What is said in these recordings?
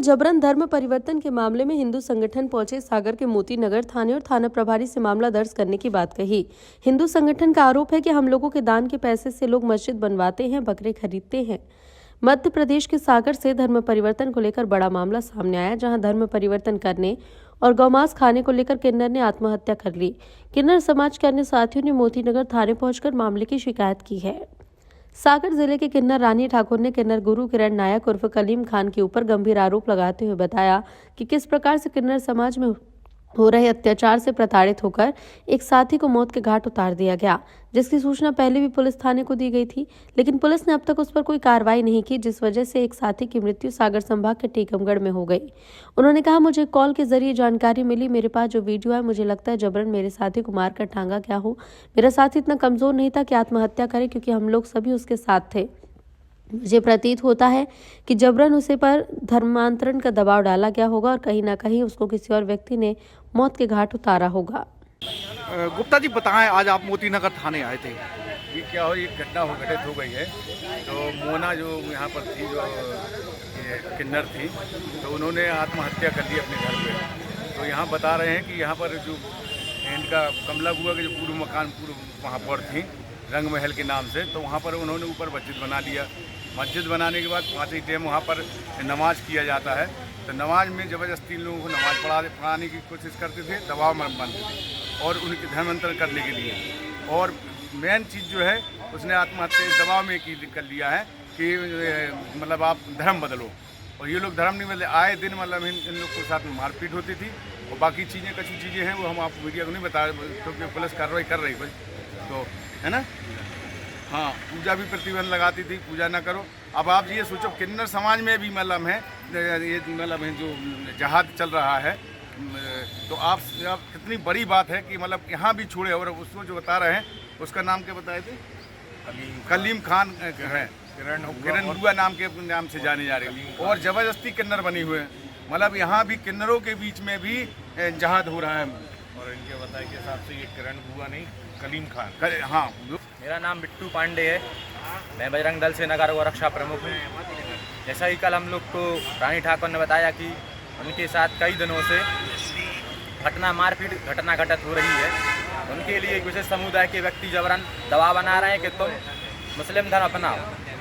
जबरन धर्म परिवर्तन के मामले में हिंदू संगठन पहुंचे सागर के मोती नगर थाने और थाना प्रभारी से मामला दर्ज करने की बात कही। हिंदू संगठन का आरोप है कि हम लोगों के दान के पैसे से लोग मस्जिद बनवाते हैं, बकरे खरीदते हैं। मध्य प्रदेश के सागर से धर्म परिवर्तन को लेकर बड़ा मामला सामने आया, जहां धर्म परिवर्तन करने और गौमांस खाने को लेकर किन्नर ने आत्महत्या कर ली। किन्नर समाज के अन्य साथियों ने मोती नगर थाने पहुंचकर मामले की शिकायत की है। सागर जिले के किन्नर रानी ठाकुर ने किन्नर गुरु किरण नायक उर्फ कलीम खान के ऊपर गंभीर आरोप लगाते हुए बताया कि किस प्रकार से किन्नर समाज में हो रहे अत्याचार से प्रताड़ित होकर एक साथी को मौत के घाट उतार दिया गया, जिसकी सूचना पहले भी पुलिस थाने को दी गई थी, लेकिन पुलिस ने अब तक उस पर कोई कार्रवाई नहीं की, जिस वजह से एक साथी की मृत्यु सागर संभाग के टीकमगढ़ में हो गई। उन्होंने कहा, मुझे कॉल के जरिए जानकारी मिली, मेरे पास जो वीडियो है, मुझे लगता है जबरन मेरे साथी को मारकर टांगा गया हो। मेरा साथी इतना कमजोर नहीं था कि आत्महत्या करे, क्योंकि हम लोग सभी उसके साथ थे। मुझे प्रतीत होता है कि जबरन उसे पर धर्मांतरण का दबाव डाला गया होगा और कहीं ना कहीं उसको किसी और व्यक्ति ने मौत के घाट उतारा होगा। गुप्ता जी बताएं, आज आप मोती नगर थाने आए थे। ये क्या हो, ये घटना घटित हो गई है। तो मोना जो यहाँ पर थी, जो ये किन्नर थी, तो उन्होंने आत्महत्या कर ली अपने घर पे। तो यहाँ बता रहे हैं कि यहाँ पर जो इनका कमला बुआ के जो पूर्व मकान पूर्व वहाँ पर थी रंग महल के नाम से, तो वहाँ पर उन्होंने ऊपर मस्जिद बना लिया। मस्जिद बनाने के बाद 5 टाइम वहाँ पर नमाज किया जाता है। तो नमाज में ज़बरदस्ती लोगों को नमाज पढ़ाने की कोशिश करते थे, दबाव में बनते थे और उनके धर्मांतरण करने के लिए। और मेन चीज़ जो है, उसने आत्महत्या इस दबाव में कर लिया है कि मतलब आप धर्म बदलो। और ये लोग धर्म नहीं बदले, आए दिन मतलब इन लोग के साथ मारपीट होती थी। और बाकी चीज़ें कुछ चीज़ें हैं वो हम आप मीडिया को नहीं बता, क्योंकि पुलिस कार्रवाई कर रही तो है ना। हाँ, पूजा भी प्रतिबंध लगाती थी, पूजा ना करो। अब आप ये सोचो, किन्नर समाज में भी मतलब है ये मतलब है जो जहाद चल रहा है, तो आप कितनी बड़ी बात है कि मतलब यहाँ भी छोड़े। और उसको जो बता रहे हैं, उसका नाम क्या बताए थे? कलीम खान है, किरण बुआ नाम से जाने जा रहे हैं। और ज़बरदस्ती किन्नर बनी हुए हैं, मतलब यहाँ भी किन्नरों के बीच में भी जहाद हो रहा है। और इनके बताए के हिसाब से ये किरण बुआ नहीं, कलीम खान। हाँ, मेरा नाम बिट्टू पांडे है। मैं बजरंग दल से नगर रक्षा प्रमुख हूँ। जैसा कि कल हम लोग को रानी ठाकुर ने बताया कि उनके साथ कई दिनों से मारपीट घटना घटित हो रही है। उनके लिए एक विशेष समुदाय के व्यक्ति जबरन दबाव बना रहे हैं कि तुम मुस्लिम धर्म अपनाओ।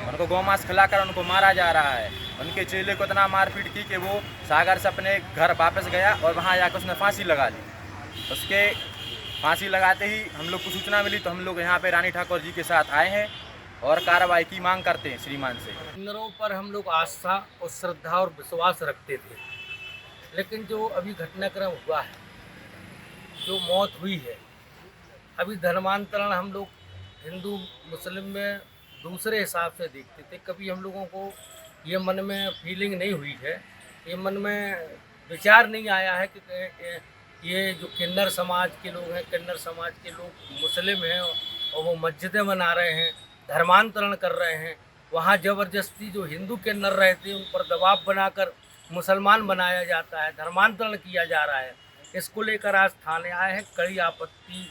उनको गौमांस खिलाकर उनको मारा जा रहा है। उनके चेले को इतना मारपीट की कि वो सागर से अपने घर वापस गया और वहाँ जाकर उसने फांसी लगा ली। उसके फांसी लगाते ही हम लोग को सूचना मिली, तो हम लोग यहाँ पे रानी ठाकुर जी के साथ आए हैं और कार्रवाई की मांग करते हैं श्रीमान से। किन्नरों पर हम लोग आस्था और श्रद्धा और विश्वास रखते थे, लेकिन जो अभी घटनाक्रम हुआ है, जो मौत हुई है, अभी धर्मांतरण हम लोग हिंदू मुस्लिम में दूसरे हिसाब से देखते थे। कभी हम लोगों को ये मन में फीलिंग नहीं हुई है, ये मन में विचार नहीं आया है कि ये जो किन्नर समाज के लोग हैं, किन्नर समाज के लोग मुस्लिम हैं और वो मस्जिदें बना रहे हैं, धर्मांतरण कर रहे हैं। वहाँ ज़बरदस्ती जो हिंदू किन्नर रहते हैं उन पर दबाव बनाकर मुसलमान बनाया जाता है, धर्मांतरण किया जा रहा है। इसको लेकर आज थाने आए हैं, कड़ी आपत्ति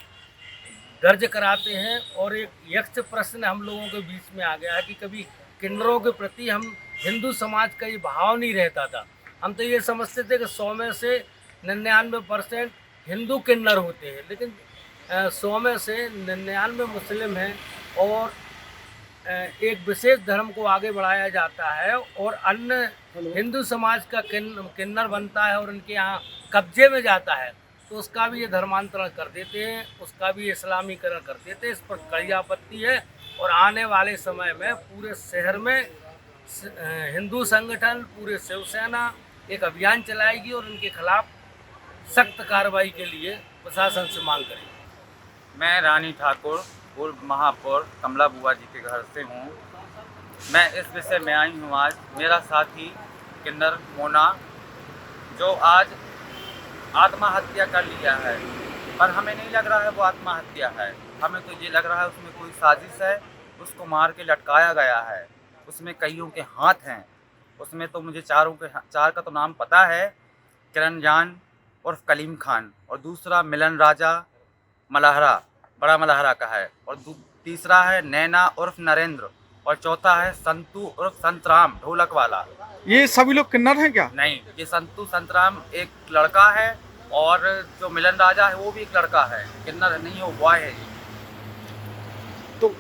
दर्ज कराते हैं। और एक यक्ष प्रश्न हम लोगों के बीच में आ गया है कि कभी किन्नरों के प्रति हम हिंदू समाज का ये भाव नहीं रहता था। हम तो ये समझते थे कि 100 में से 99% हिंदू किन्नर होते हैं, लेकिन 100 में से 99 मुस्लिम हैं और एक विशेष धर्म को आगे बढ़ाया जाता है और अन्य हिंदू समाज का किन्नर बनता है और उनके यहाँ कब्जे में जाता है, तो उसका भी ये धर्मांतरण कर देते हैं, उसका भी इस्लामीकरण कर देते हैं। इस पर कड़ी आपत्ति है और आने वाले समय में पूरे शहर में हिंदू संगठन, पूरे शिवसेना एक अभियान चलाएगी और उनके खिलाफ सख्त कार्रवाई के लिए प्रशासन से मांग करेगी। मैं रानी ठाकुर पूर्व महापौर कमला बुआ जी के घर से हूँ। मैं इस विषय में आई हूँ। आज मेरा साथी किन्नर मोना जो आज आत्महत्या कर लिया है, पर हमें नहीं लग रहा है वो आत्महत्या है। हमें तो ये लग रहा है उसमें कोई साजिश है, उसको मार के लटकाया गया है। उसमें कईयों के हाथ हैं। उसमें तो मुझे चार का तो नाम पता है, किरण जान उर्फ कलीम खान, और दूसरा मिलन राजा मलहरा, बड़ा मलहरा का है, और तीसरा है नैना उर्फ नरेंद्र, और चौथा है संतू उर्फ संतराम ढोलक वाला। ये सभी लोग किन्नर हैं क्या? नहीं, ये संतू संतराम एक लड़का है और जो मिलन राजा है वो भी एक लड़का है, किन्नर नहीं है, वो बॉय है जी। तो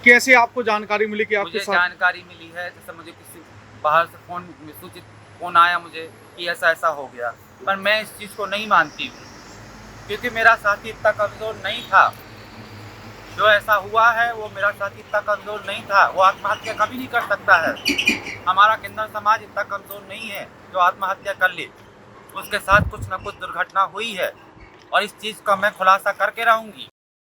कैसे आपको जानकारी मिली कि आपके मुझे साथ? जानकारी मिली है, जैसे मुझे किसी बाहर से फोन आया मुझे कि ऐसा ऐसा हो गया, पर मैं इस चीज़ को नहीं मानती हूँ क्योंकि मेरा साथी इतना कमज़ोर नहीं था। जो ऐसा हुआ है वो मेरा साथी इतना कमज़ोर नहीं था, वो आत्महत्या कभी नहीं कर सकता है। हमारा किन्नर समाज इतना कमज़ोर नहीं है जो आत्महत्या कर ले। उसके साथ कुछ ना कुछ दुर्घटना हुई है और इस चीज़ का मैं खुलासा करके रहूँगी।